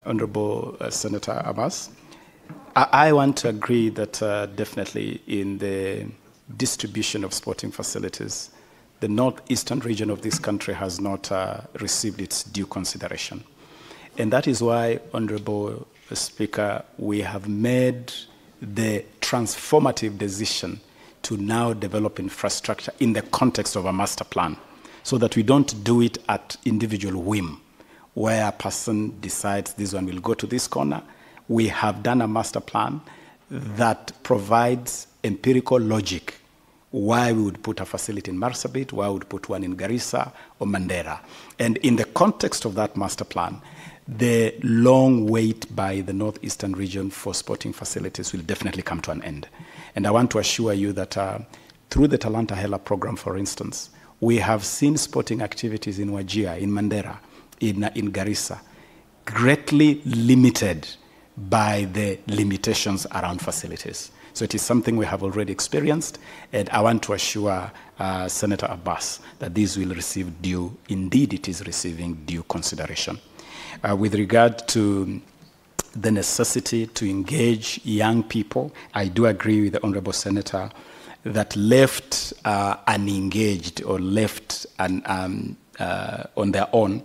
Honorable Senator Abbas. I want to agree that definitely in the distribution of sporting facilities, the northeastern region of this country has not received its due consideration. And that is why, Honorable Speaker, we have made the transformative decision to now develop infrastructure in the context of a master plan, so that we don't do it at individual whim, where a person decides this one will go to this corner. We have done a master plan that provides empirical logic why we would put a facility in Marsabit, why we would put one in Garissa or Mandera. And in the context of that master plan, the long wait by the northeastern region for sporting facilities will definitely come to an end. And I want to assure you that through the Talanta Hela program, for instance, we have seen sporting activities in Wajir, in Mandera, in Garissa, greatly limited by the limitations around facilities. So it is something we have already experienced, and I want to assure Senator Abbas that this will receive due, indeed it is receiving due consideration. With regard to the necessity to engage young people, I do agree with the Honorable Senator that left unengaged or left on their own,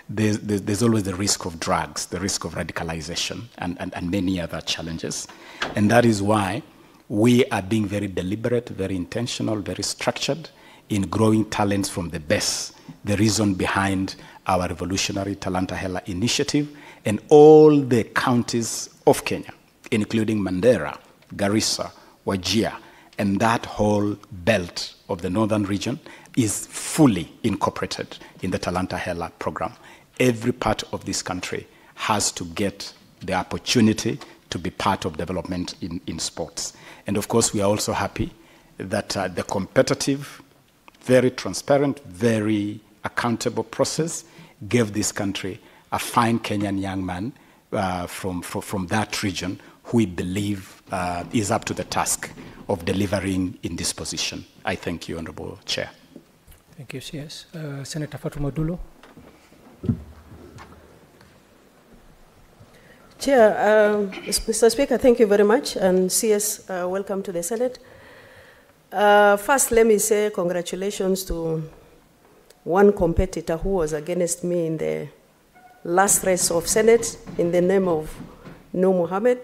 there's always the risk of drugs, the risk of radicalization, and many other challenges. And that is why we are being very deliberate, very intentional, very structured in growing talents from the best. The reason behind our revolutionary Talanta Hela initiative, and all the counties of Kenya, including Mandera, Garissa, Wajir, and that whole belt of the northern region is fully incorporated in the Talanta Hela program. Every part of this country has to get the opportunity to be part of development in sports. And of course, we are also happy that the competitive, very transparent, very accountable process gave this country a fine Kenyan young man from that region who we believe is up to the task of delivering in this position. I thank you, Honorable Chair. Thank you, CS. Senator Fatuma Dulo. Chair, Mr. Speaker, thank you very much, and CS, welcome to the Senate. First, let me say congratulations to one competitor who was against me in the last race of Senate in the name of Noor Mohammed,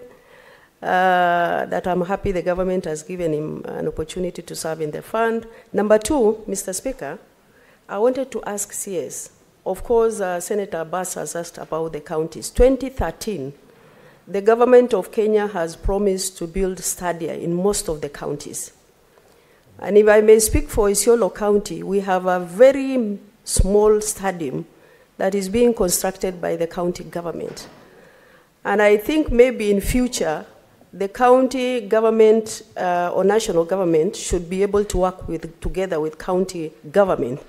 that I'm happy the government has given him an opportunity to serve in the fund. Number two, Mr. Speaker, I wanted to ask CS, of course, Senator Abbas has asked about the counties. 2013, the government of Kenya has promised to build stadia in most of the counties. And if I may speak for Isiolo County, we have a very small stadium that is being constructed by the county government. And I think maybe in future, the county government or national government should be able to work together with county government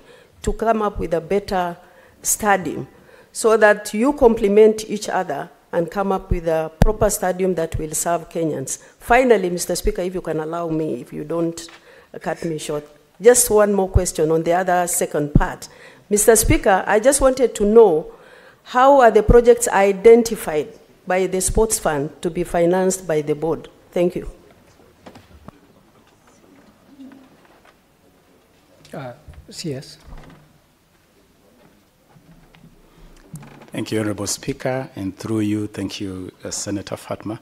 to come up with a better stadium so that you complement each other and come up with a proper stadium that will serve Kenyans. Finally, Mr. Speaker, if you can allow me, if you don't cut me short, just one more question on the other second part. Mr. Speaker, I just wanted to know how are the projects identified by the sports fund to be financed by the board? Thank you. CS. Thank you, Honorable Speaker, and through you, thank you, Senator Fatma.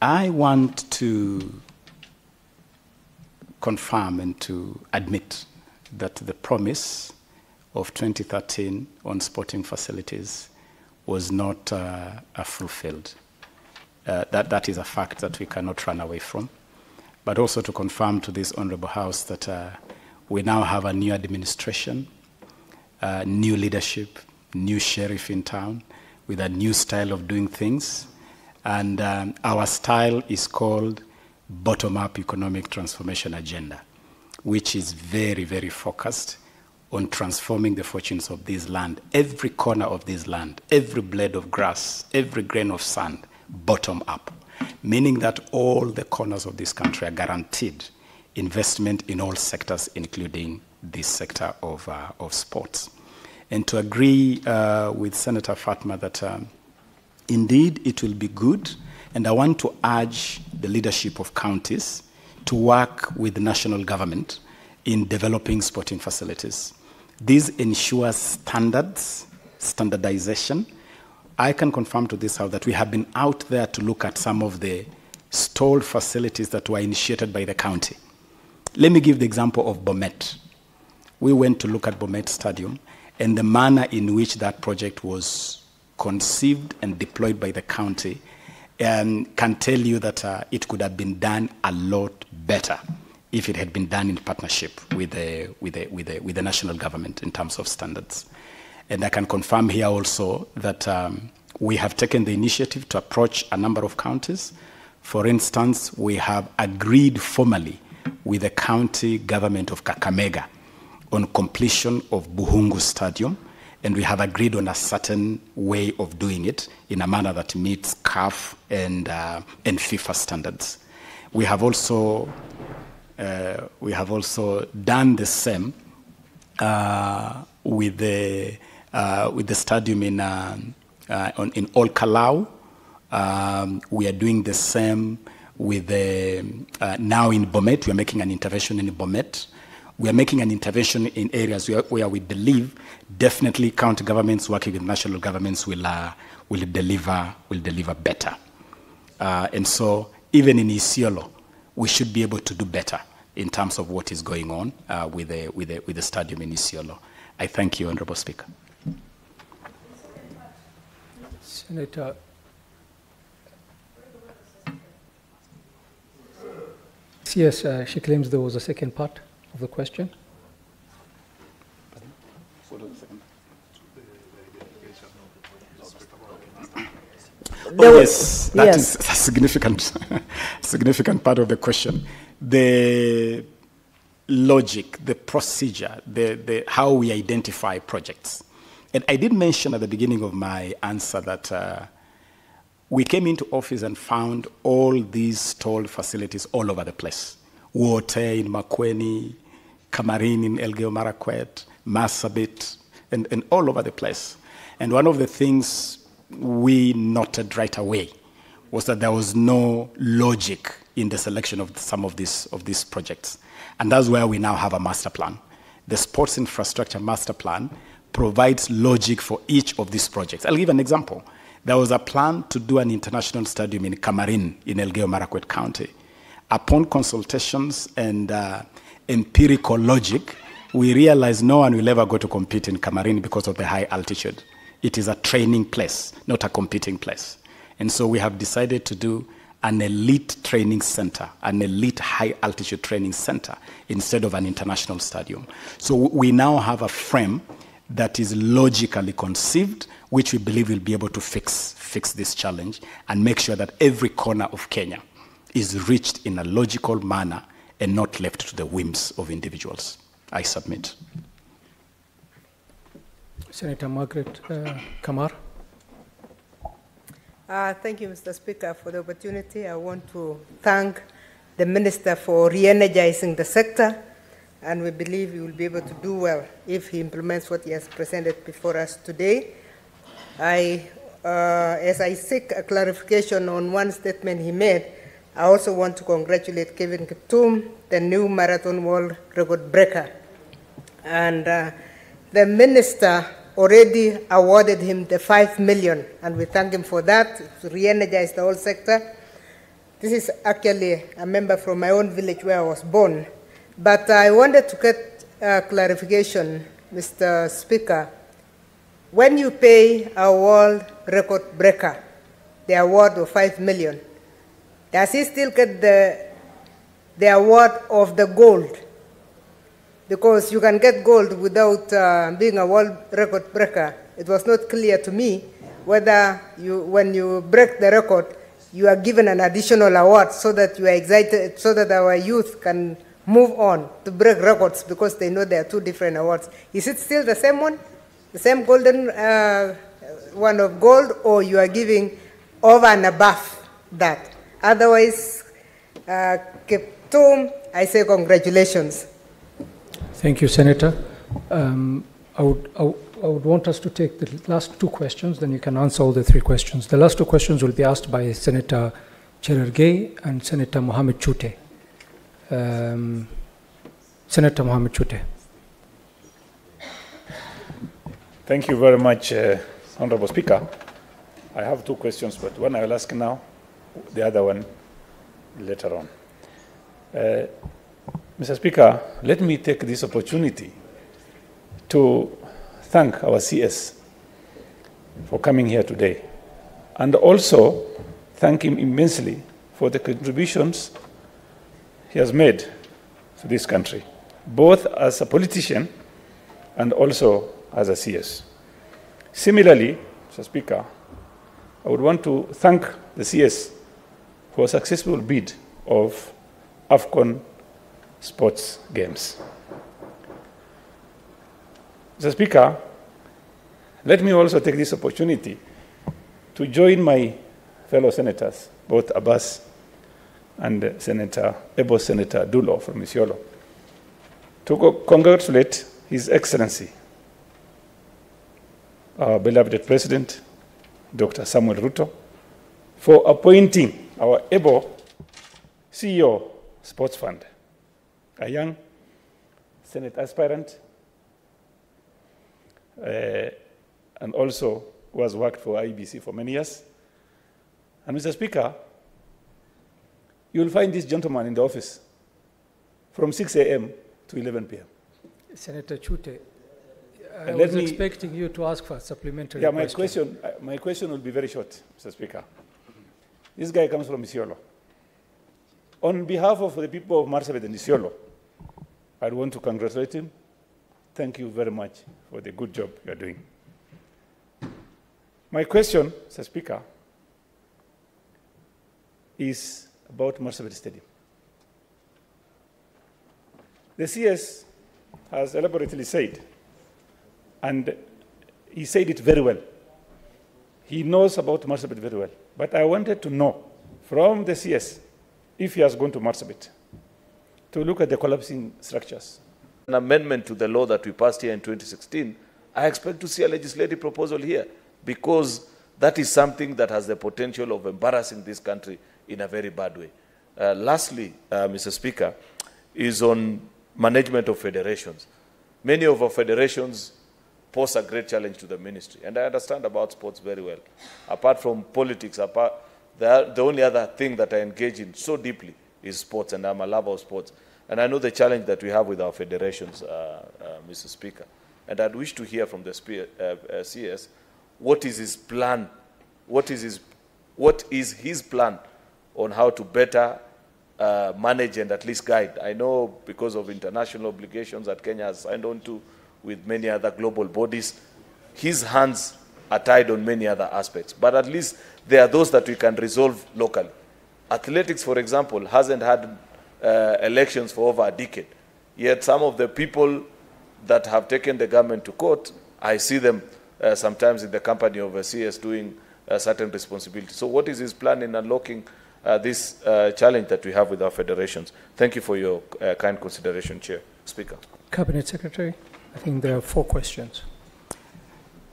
I want to confirm and to admit that the promise of 2013 on sporting facilities was not fulfilled. That is a fact that we cannot run away from. But also to confirm to this Honorable House that we now have a new administration, new leadership, new sheriff in town with a new style of doing things. And our style is called Bottom-Up Economic Transformation Agenda, which is very, very focused on transforming the fortunes of this land, every corner of this land, every blade of grass, every grain of sand, bottom up, meaning that all the corners of this country are guaranteed investment in all sectors, including this sector of sports. and to agree with Senator Fatma that indeed it will be good, and I want to urge the leadership of counties to work with the national government in developing sporting facilities. This ensures standardization. I can confirm to this House that we have been out there to look at some of the stalled facilities that were initiated by the county. Let me give the example of Bomet. We went to look at Bomet Stadium, and the manner in which that project was conceived and deployed by the county, and can tell you that it could have been done a lot better if it had been done in partnership with the national government in terms of standards. And I can confirm here also that we have taken the initiative to approach a number of counties. For instance, we have agreed formally with the county government of Kakamega on completion of Buhungu Stadium, and we have agreed on a certain way of doing it in a manner that meets CAF and FIFA standards. We have also done the same with the stadium in Olkalau. We are doing the same with now in Bomet. We are making an intervention in Bomet. We are making an intervention in areas where we believe definitely county governments working with national governments will deliver better. And so even in Isiolo, we should be able to do better in terms of what is going on with the stadium in Isiolo. I thank you, Honorable Speaker. Senator. Yes, she claims there was a second part of the question. Yes, that is a significant part of the question. The logic, the procedure, how we identify projects. And I did mention at the beginning of my answer that we came into office and found all these stalled facilities all over the place. Wote in Makueni, Kamarin in Elgeyo Marakwet, Marsabit, and all over the place. And one of the things we noted right away was that there was no logic in the selection of some of these projects. And that's where we now have a master plan. The Sports Infrastructure Master Plan provides logic for each of these projects. I'll give an example. There was a plan to do an international stadium in Kamarin in Elgeyo Marakwet County. Upon consultations and empirical logic, we realized no one will ever go to compete in Kamarin because of the high altitude. It is a training place, not a competing place. And so we have decided to do an elite training center, an elite high altitude training center, instead of an international stadium. So we now have a frame that is logically conceived, which we believe will be able to fix this challenge and make sure that every corner of Kenya is reached in a logical manner and not left to the whims of individuals. I submit. Senator Margaret Kamar. Thank you, Mr. Speaker, for the opportunity. I want to thank the Minister for re-energizing the sector, and we believe he will be able to do well if he implements what he has presented before us today. As I seek a clarification on one statement he made, I also want to congratulate Kevin Kiptum, the new marathon world record breaker. And the Minister already awarded him the 5 million, and we thank him for that, to re-energize the whole sector. This is actually a member from my own village where I was born. But I wanted to get clarification, Mr. Speaker. When you pay a world record breaker the award of 5 million, does he still get the award of the gold? Because you can get gold without being a world record breaker. It was not clear to me whether when you break the record, you are given an additional award so that you are excited, so that our youth can move on to break records because they know there are two different awards. Is it still the same one? The same golden one of gold, or you are giving over and above that? Otherwise, Kiptum, I say congratulations. Thank you, Senator. I would would want us to take the last two questions, then you can answer all the three questions. The last two questions will be asked by Senator Cherargei and Senator Mohamed Chute. Senator Mohamed Chute. Thank you very much, Honorable Speaker. I have two questions, but one I will ask now, the other one later on. Mr. Speaker, let me take this opportunity to thank our CS for coming here today, and also thank him immensely for the contributions he has made to this country, both as a politician and also as a CS. Similarly, Mr. Speaker, I would want to thank the CS for a successful bid of AFCON sports games. Mr. Speaker, let me also take this opportunity to join my fellow senators, both Abbas and Ebo Senator Dulo from Isiolo, to congratulate His Excellency, our beloved President, Dr. Samuel Ruto, for appointing our able CEO Sports Fund, a young Senate aspirant, and also who has worked for IBC for many years. And Mr. Speaker, you will find this gentleman in the office from 6 a.m. to 11 p.m. Senator Chute, I was expecting you to ask for a supplementary question. My question will be very short, Mr. Speaker. This guy comes from Isiolo. On behalf of the people of Marsabit and Isiolo, I want to congratulate him. Thank you very much for the good job you are doing. My question, Mr. Speaker, is about Marsabit Stadium. The CS has elaborately said, and he said it very well. He knows about Marsabit very well. But I wanted to know from the CS, if he has gone to Marsabit, to look at the collapsing structures. An amendment to the law that we passed here in 2016, I expect to see a legislative proposal here, because that is something that has the potential of embarrassing this country in a very bad way. Lastly, Mr. Speaker, is on management of federations. Many of our federations pose a great challenge to the ministry, and I understand about sports very well. Apart from politics, the only other thing that I engage in so deeply is sports, and I'm a lover of sports. And I know the challenge that we have with our federations, Mr. Speaker. And I'd wish to hear from the CS, what is his plan? What is his plan on how to better manage and at least guide? I know because of international obligations that Kenya has signed on to with many other global bodies, his hands are tied on many other aspects. But at least there are those that we can resolve locally. Athletics, for example, hasn't had elections for over a decade. Yet some of the people that have taken the government to court, I see them sometimes in the company of a CS doing certain responsibilities. So what is his plan in unlocking this challenge that we have with our federations? Thank you for your kind consideration, Chair. Speaker. Cabinet Secretary, I think there are 4 questions.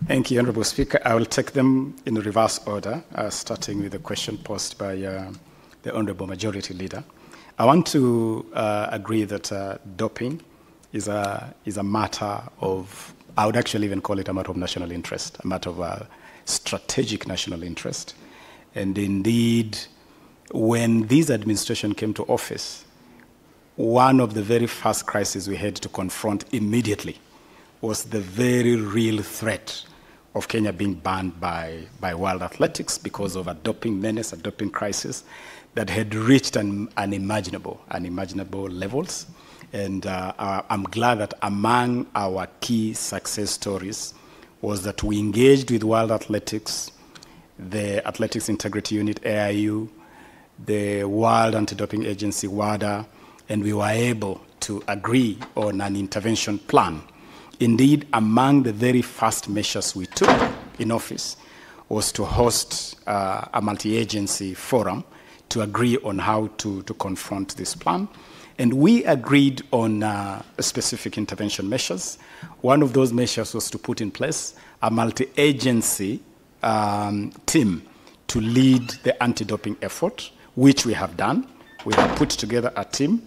Thank you, Honourable Speaker. I will take them in reverse order, starting with the question posed by the Honourable Majority Leader. I want to agree that doping is a matter of, I would actually even call it a matter of national interest, a matter of strategic national interest. And indeed, when this administration came to office, one of the very first crises we had to confront immediately was the very real threat of Kenya being banned by World Athletics because of a doping menace, a doping crisis that had reached unimaginable levels. And I'm glad that among our key success stories was that we engaged with World Athletics, the Athletics Integrity Unit, AIU, the World Anti-Doping Agency, WADA, and we were able to agree on an intervention plan. Indeed, among the very first measures we took in office was to host a multi-agency forum to agree on how to confront this plan. And we agreed on specific intervention measures. One of those measures was to put in place a multi-agency team to lead the anti-doping effort, which we have done. We have put together a team,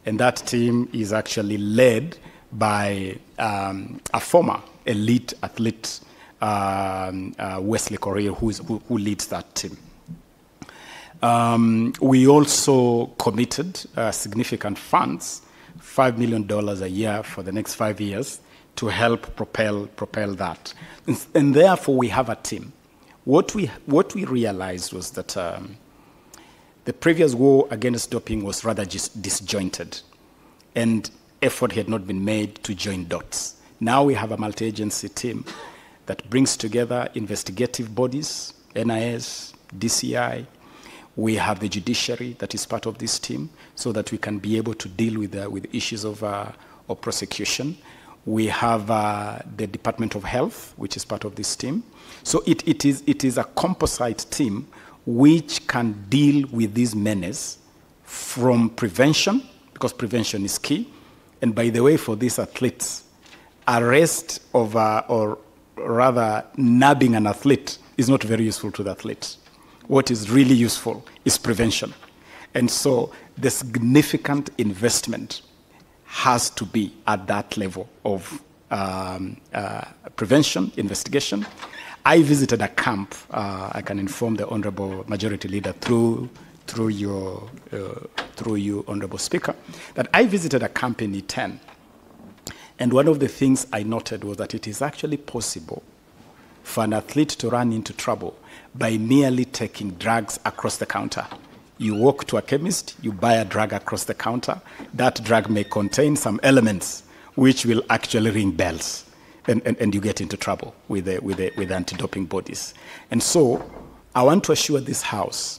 and that team is actually led by a former elite athlete, Wesley Korir, who leads that team. We also committed significant funds, $5 million a year for the next 5 years, to help propel that. And therefore, we have a team. What we realized was that the previous war against doping was rather disjointed, and effort had not been made to join dots. Now we have a multi-agency team that brings together investigative bodies, NIS, DCI. We have the judiciary that is part of this team, so that we can be able to deal with issues of prosecution. We have the Department of Health, which is part of this team. So it is a composite team which can deal with these menace from prevention, because prevention is key. And by the way, for these athletes, arrest of, or rather nabbing an athlete is not very useful to the athlete. What is really useful is prevention. And so the significant investment has to be at that level of prevention, investigation. I visited a camp, I can inform the Honorable Majority Leader through you, Honorable Speaker, that I visited a camp in E10. And one of the things I noted was that it is actually possible for an athlete to run into trouble by merely taking drugs across the counter. You walk to a chemist, you buy a drug across the counter. That drug may contain some elements which will actually ring bells, and you get into trouble with the anti-doping bodies. And so I want to assure this House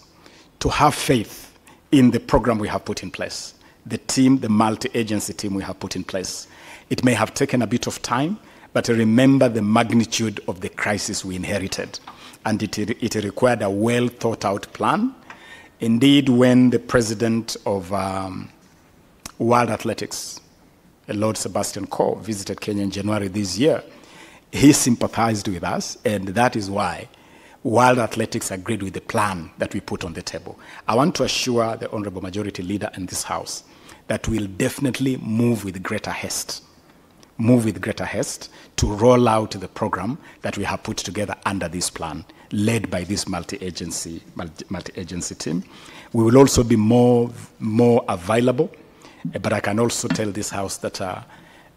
to have faith in the program we have put in place, the team, the multi-agency team we have put in place. It may have taken a bit of time, but remember the magnitude of the crisis we inherited. And it required a well-thought-out plan. Indeed, when the president of World Athletics, Lord Sebastian Coe, visited Kenya in January this year, he sympathized with us, and that is why World Athletics agreed with the plan that we put on the table. I want to assure the Honorable Majority Leader in this House that we'll definitely move with greater haste to roll out the program that we have put together under this plan, led by this multi-agency team. We will also be more available, but I can also tell this House that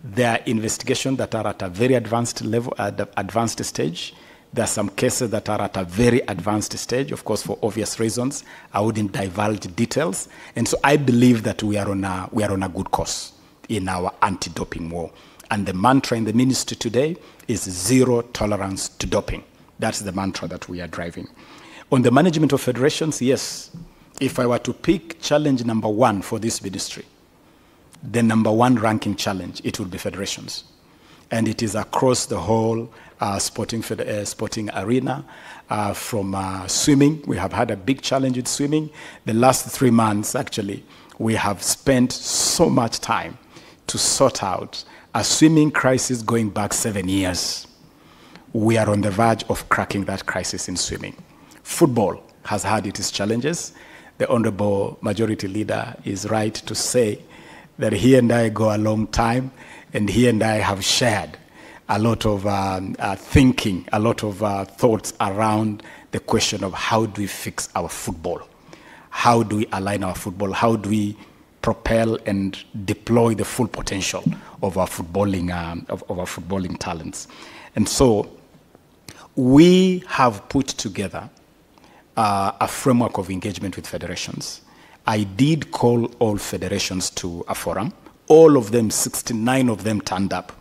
there are investigations that are at a very advanced level, at the advanced stage. There are some cases that are at a very advanced stage, of course, for obvious reasons. I wouldn't divulge details. And so I believe that we are on a good course in our anti-doping war. And the mantra in the ministry today is zero tolerance to doping. That's the mantra that we are driving. On the management of federations, yes, if I were to pick challenge number one for this ministry, the number one ranking challenge, it would be federations. And it is across the whole sporting arena. From swimming, we have had a big challenge with swimming. The last 3 months, actually, we have spent so much time to sort out a swimming crisis going back 7 years. We are on the verge of cracking that crisis in swimming. Football has had its challenges. The Honorable Majority Leader is right to say that he and I go a long time, and he and I have shared a lot of thinking, a lot of thoughts around the question of how do we fix our football? How do we align our football? How do we propel and deploy the full potential of our footballing, talents? And so we have put together a framework of engagement with federations. I did call all federations to a forum. All of them, 69 of them, turned up.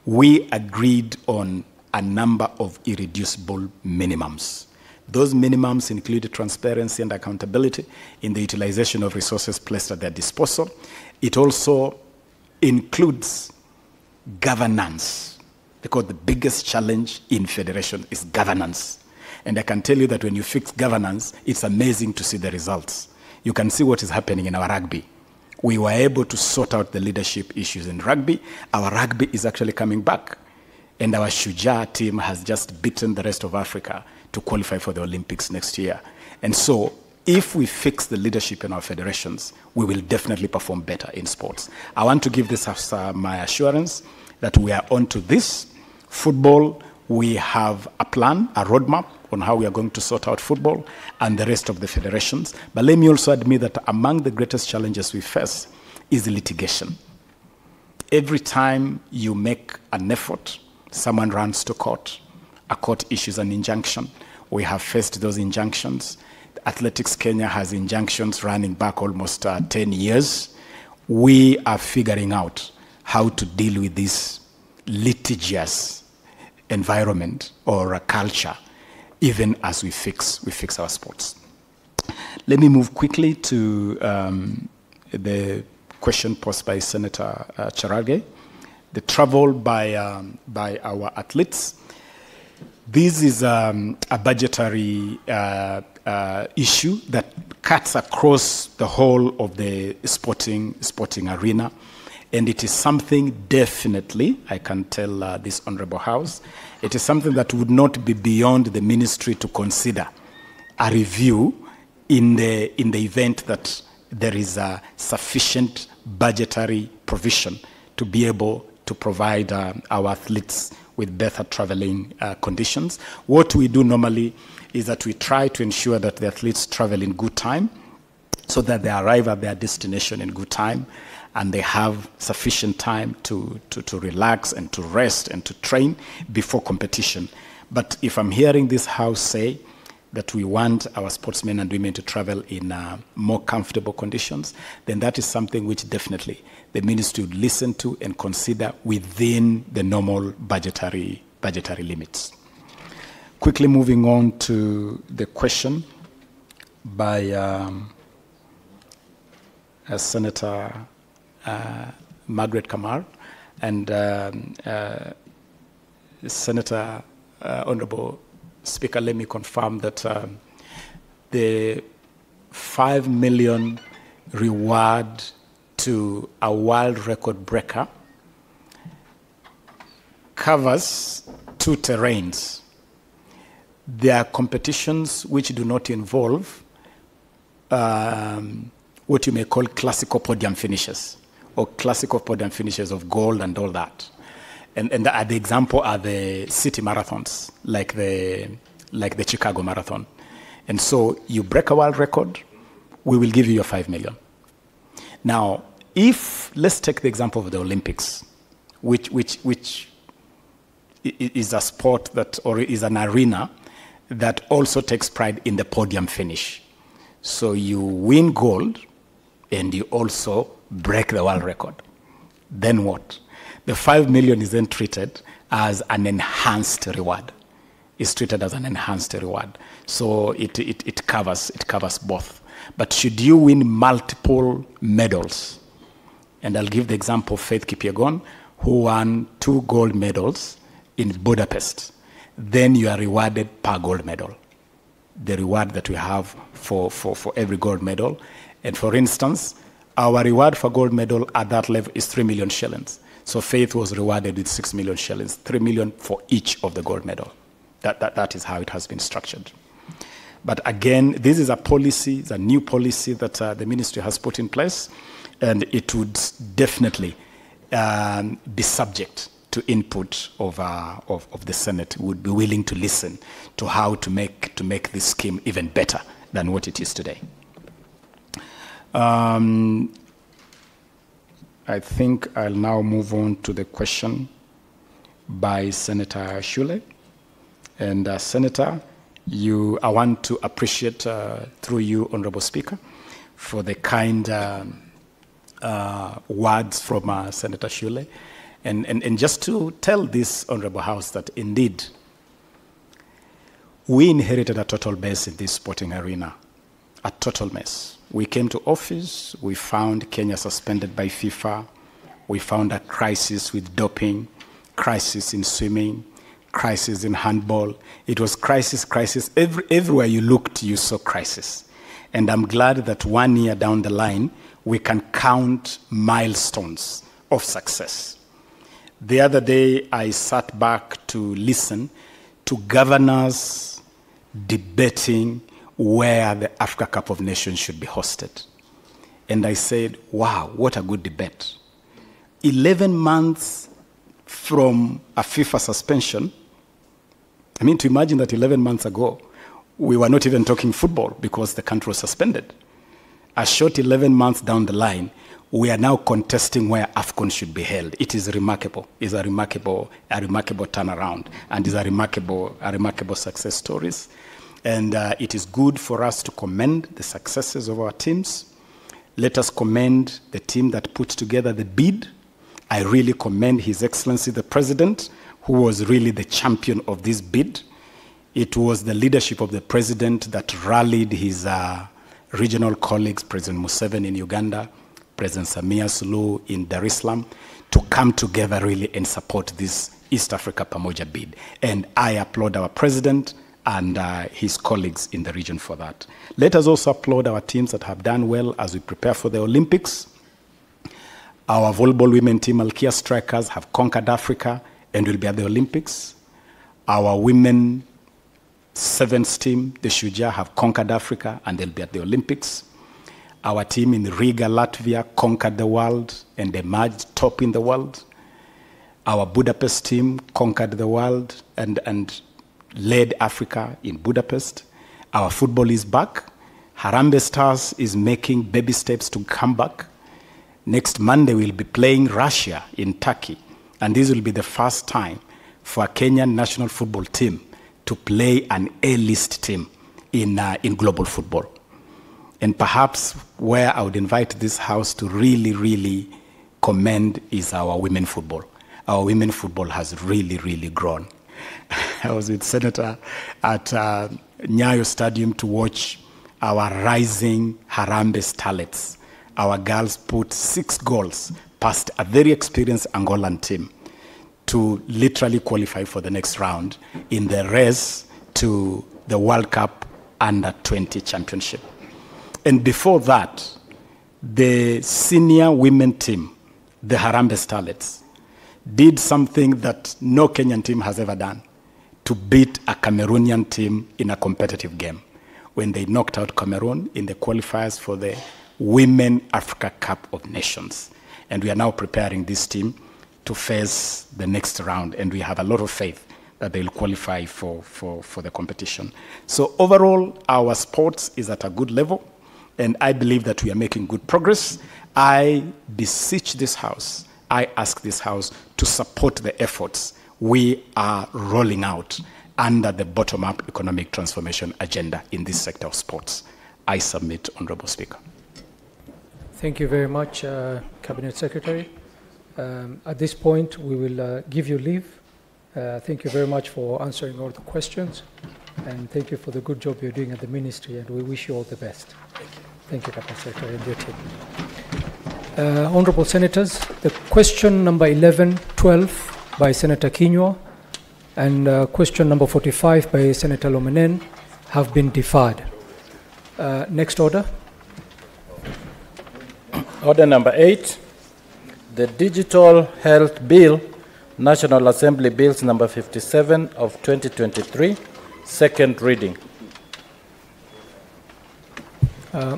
We agreed on a number of irreducible minimums. Those minimums included transparency and accountability in the utilization of resources placed at their disposal. It also includes governance, because the biggest challenge in federation is governance. And I can tell you that when you fix governance, it's amazing to see the results. You can see what is happening in our rugby. We were able to sort out the leadership issues in rugby. Our rugby is actually coming back. And our Shujaa team has just beaten the rest of Africa to qualify for the Olympics next year. And so if we fix the leadership in our federations, we will definitely perform better in sports. I want to give this as my assurance that we are on to this. Football, we have a plan, a roadmap on how we are going to sort out football and the rest of the federations. But let me also admit that among the greatest challenges we face is litigation. Every time you make an effort, someone runs to court, a court issues an injunction. We have faced those injunctions. Athletics Kenya has injunctions running back almost 10 years. We are figuring out how to deal with this litigious environment or a culture, even as we fix our sports. Let me move quickly to the question posed by Senator Cherargei. The travel by our athletes. This is a budgetary issue that cuts across the whole of the sporting arena. And it is something definitely, I can tell this Honorable House, it is something that would not be beyond the ministry to consider a review in the event that there is a sufficient budgetary provision to be able to provide our athletes with better traveling conditions. What we do normally is that we try to ensure that the athletes travel in good time so that they arrive at their destination in good time and they have sufficient time to relax and to rest and to train before competition. But if I'm hearing this House say that we want our sportsmen and women to travel in more comfortable conditions, then that is something which definitely the ministry would listen to and consider within the normal budgetary limits. Quickly moving on to the question by Senator Margaret Kamar and Senator Honorable Speaker, let me confirm that the 5 million reward to a world record breaker covers two terrains. There are competitions which do not involve what you may call classical podium finishes or classical podium finishes of gold and all that. And the example are the city marathons, like the Chicago Marathon. And so you break a world record, we will give you your 5 million. Now, let's take the example of the Olympics, which is a sport that, or is an arena that also takes pride in the podium finish. So you win gold and you also break the world record. Then what? The 5 million is then treated as an enhanced reward. It's treated as an enhanced reward. So it covers both. But should you win multiple medals, and I'll give the example of Faith Kipyegon, who won 2 gold medals in Budapest, then you are rewarded per gold medal. The reward that we have for every gold medal. And for instance, our reward for gold medal at that level is 3 million shillings. So Faith was rewarded with 6 million shillings, 3 million for each of the gold medal. That is how it has been structured. But again, this is a policy, it's a new policy that the ministry has put in place, and it would definitely be subject to input of the Senate. Would be willing to listen to how to make this scheme even better than what it is today. I think I'll now move on to the question by Senator Shule. And Senator, I want to appreciate, through you, Honorable Speaker, for the kind words from Senator Shule. And just to tell this Honorable House that indeed, we inherited a total mess in this sporting arena, a total mess. We came to office, we found Kenya suspended by FIFA, we found a crisis with doping, crisis in swimming, crisis in handball. It was crisis. Everywhere you looked, you saw crisis. And I'm glad that 1 year down the line, we can count milestones of success. The other day, I sat back to listen to governors debating where the Africa Cup of Nations should be hosted. And I said, wow, what a good debate. 11 months from a FIFA suspension, I mean, to imagine that 11 months ago, we were not even talking football because the country was suspended. A short 11 months down the line, we are now contesting where AFCON should be held. It is remarkable. It's a remarkable turnaround, and it's a remarkable success stories. And it is good for us to commend the successes of our teams. Let us commend the team that put together the bid. I really commend His Excellency the President, who was really the champion of this bid. It was the leadership of the President that rallied his regional colleagues, President Museveni in Uganda, President Samia Suluhu in Dar es Salaam, to come together really and support this East Africa Pamoja bid. And I applaud our President and his colleagues in the region for that. Let us also applaud our teams that have done well as we prepare for the Olympics. Our volleyball women team, Malkia Strikers, have conquered Africa and will be at the Olympics. Our women sevens team, the Shujaa, have conquered Africa and they'll be at the Olympics. Our team in Riga, Latvia, conquered the world and emerged top in the world. Our Budapest team conquered the world and led Africa in Budapest. Our football is back. Harambee Stars is making baby steps to come back. Next Monday, we'll be playing Russia in Turkey. And this will be the first time for a Kenyan national football team to play an A-list team in global football. And perhaps where I would invite this House to really commend is our women football. Our women football has really grown. I was with Senator at Nyayo Stadium to watch our rising Harambee starlets. Our girls put 6 goals past a very experienced Angolan team to literally qualify for the next round in the race to the World Cup Under-20 Championship. And before that, the senior women team, the Harambee Starlets, did something that no Kenyan team has ever done, to beat a Cameroonian team in a competitive game when they knocked out Cameroon in the qualifiers for the Women Africa Cup of Nations. And we are now preparing this team to face the next round, and we have a lot of faith that they will qualify for the competition. So overall, our sports is at a good level, and I believe that we are making good progress. I beseech this House, I ask this House to support the efforts we are rolling out under the bottom-up economic transformation agenda in this sector of sports. I submit, Honorable Speaker. Thank you very much, Cabinet Secretary. At this point, we will give you leave. Thank you very much for answering all the questions, and thank you for the good job you're doing at the Ministry, and we wish you all the best. Thank you, Cabinet Secretary, and your team. Honorable Senators, the question number 11, 12 by Senator Kinyua and question number 45 by Senator Lomenen have been deferred. Next order. Order number 8, the Digital Health Bill, National Assembly Bills number 57 of 2023, second reading.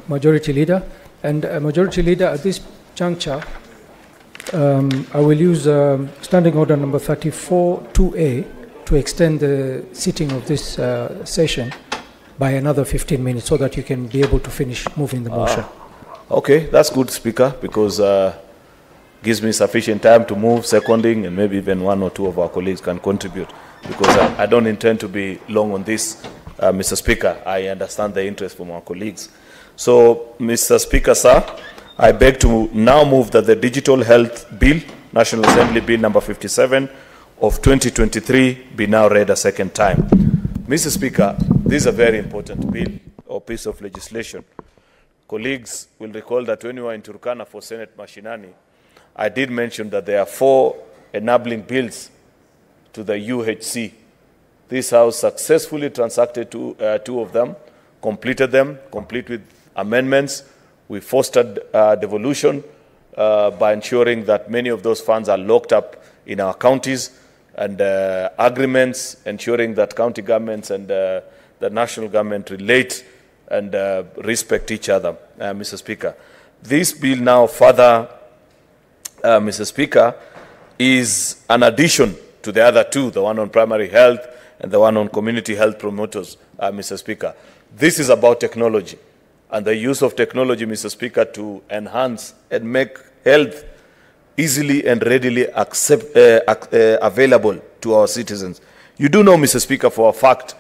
Majority Leader. And Majority Leader, at this juncture, I will use Standing Order number 34-2A to extend the sitting of this session by another 15 minutes so that you can be able to finish moving the motion. Okay, that's good, Speaker, because gives me sufficient time to move, seconding, and maybe even one or two of our colleagues can contribute, because I don't intend to be long on this, Mr. Speaker. I understand the interest from our colleagues. So, Mr. Speaker, sir, I beg to now move that the Digital Health Bill, National Assembly Bill number 57 of 2023, be now read a second time. Mr. Speaker, this is a very important bill or piece of legislation. Colleagues will recall that when we were in Turkana for Senate Mashinani, I did mention that there are 4 enabling bills to the UHC. This House successfully transacted 2 of them, complete with amendments, We fostered devolution by ensuring that many of those funds are locked up in our counties, and agreements ensuring that county governments and the national government relate and respect each other, Mr. Speaker. This bill now further, Mr. Speaker, is an addition to the other two, the one on primary health and the one on community health promoters, Mr. Speaker. This is about technology and the use of technology, Mr. Speaker, to enhance and make health easily and readily available to our citizens. You do know, Mr. Speaker, for a fact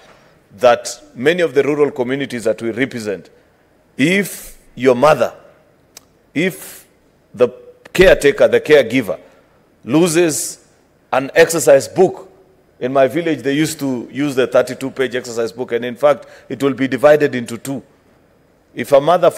that many of the rural communities that we represent, if your mother, if the caretaker, the caregiver, loses an exercise book, in my village they used to use the 32-page exercise book, and in fact it will be divided into two. If a mother